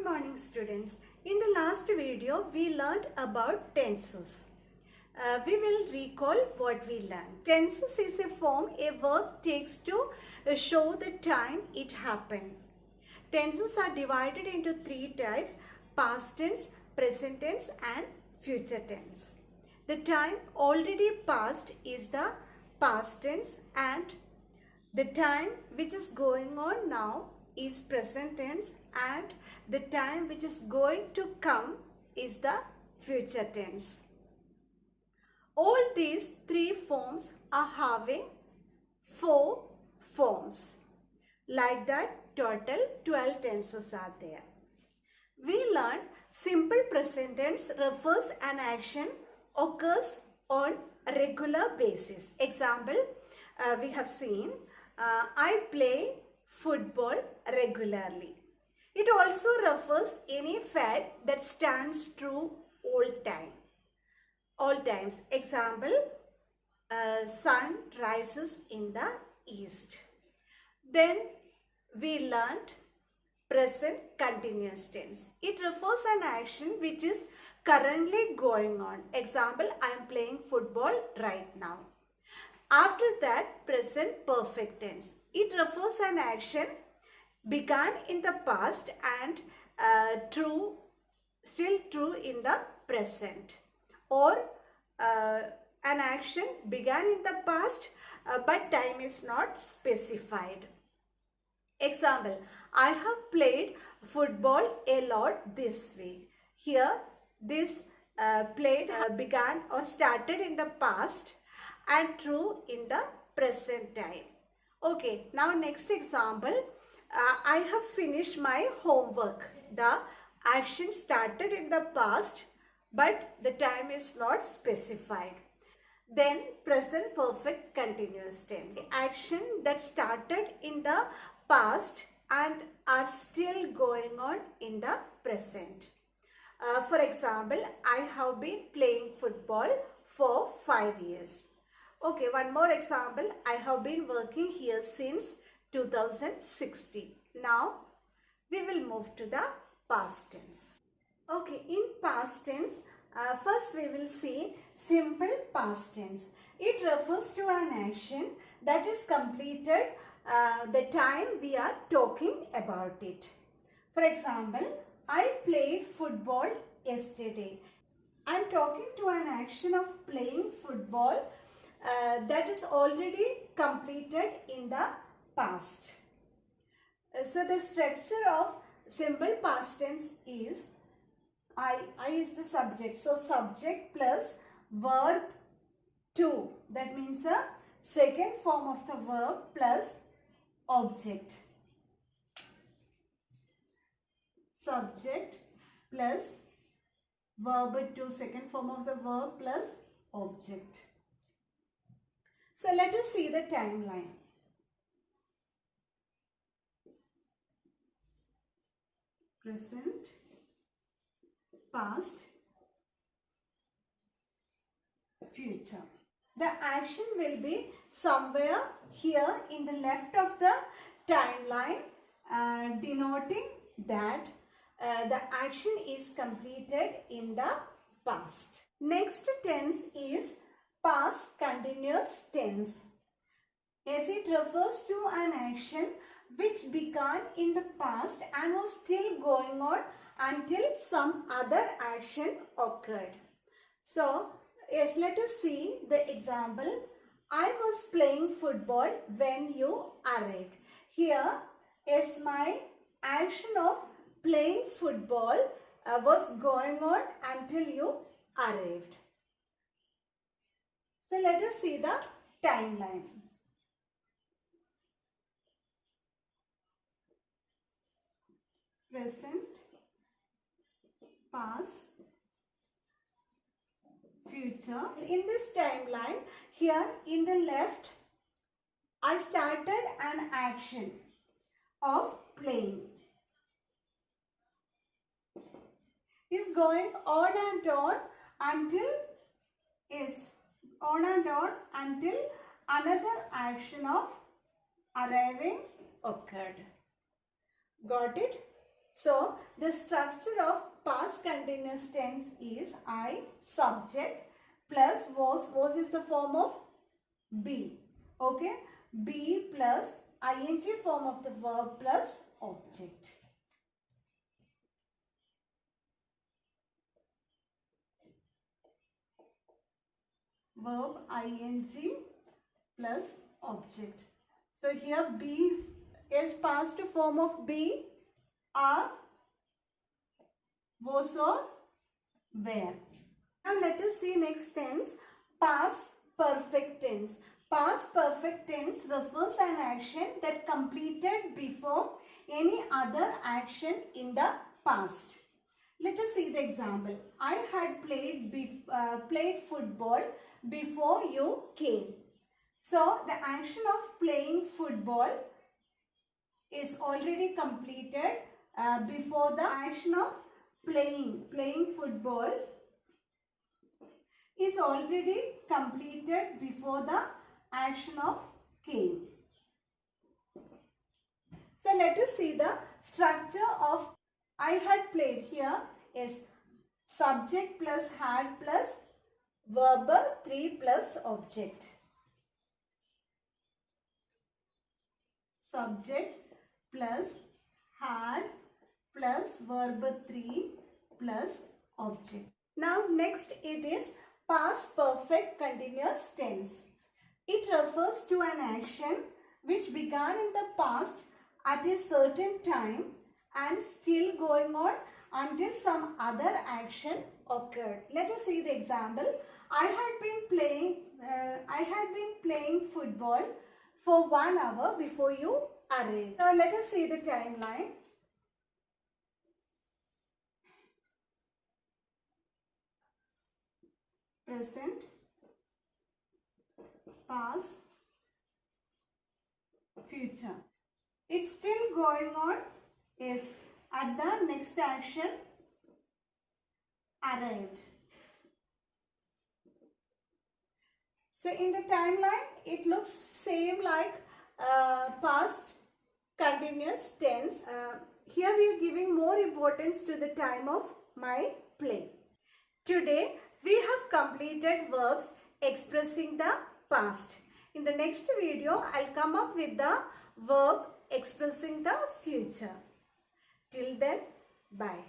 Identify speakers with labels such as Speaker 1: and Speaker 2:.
Speaker 1: Good morning students. In the last video we learned about tenses. We will recall what we learned. Tenses is a form a verb takes to show the time it happened. Tenses are divided into three types: past tense, present tense and future tense. The time already passed is the past tense and the time which is going on now is present tense and the time which is going to come is the future tense. All these three forms are having 4 forms. Like that, total 12 tenses are there. We learned simple present tense refers an action occurs on a regular basis. Example, we have seen I play football regularly. It also refers any fact that stands true all times. Example, sun rises in the east. Then we learnt present continuous tense. It refers an action which is currently going on. Example, I am playing football right now. After that, present perfect tense. It refers an action began in the past and still true in the present, or an action began in the past but time is not specified. Example, I have played football a lot this week. Here, this began or started in the past and true in the present time. Okay, now next example, I have finished my homework. The action started in the past but the time is not specified. Then present perfect continuous tense. Action that started in the past and are still going on in the present. For example, I have been playing football for 5 years. Okay, one more example. I have been working here since 2016. Now, we will move to the past tense. Okay, in past tense, first we will see simple past tense. It refers to an action that is completed the time we are talking about it. For example, I played football yesterday. I am talking to an action of playing football that is already completed in the past. So the structure of simple past tense is I is the subject. So subject plus verb to. That means the second form of the verb plus object. Subject plus verb to, second form of the verb plus object. So let us see the timeline. Present, past, future. The action will be somewhere here in the left of the timeline, denoting that the action is completed in the past. Next tense is past continuous tense, as it refers to an action which began in the past and was still going on until some other action occurred. So, yes, let us see the example. I was playing football when you arrived. Here, yes, my action of playing football was going on until you arrived. So, let us see the timeline. Present, past, future. In this timeline, here in the left, I started an action of playing. Is going on and on until another action of arriving occurred. Got it? So the structure of past continuous tense is I subject plus was is the form of be. Okay, be plus ing form of the verb plus object. Verb ing plus object. So here be is past form of be, are, was or were. Now let us see next tense, past perfect tense. Past perfect tense refers an action that completed before any other action in the past. Let us see the example. I had played football before you came. So the action of playing football is already completed before the action of playing football is already completed before the action of came. So let us see the structure of I had played. Here is subject plus had plus verb 3 plus object. Subject plus had plus verb 3 plus object. Now next it is past perfect continuous tense. It refers to an action which began in the past at a certain time and still going on until some other action occurred. Let us see the example. I had been playing football for 1 hour before you arrived. So let us see the timeline. Present, past, future. It's still going on. Is at the next action arrived. So in the timeline it looks same like past continuous tense. Here we are giving more importance to the time of my play. Today we have completed verbs expressing the past. In the next video I'll come up with the verb expressing the future. Till then, bye.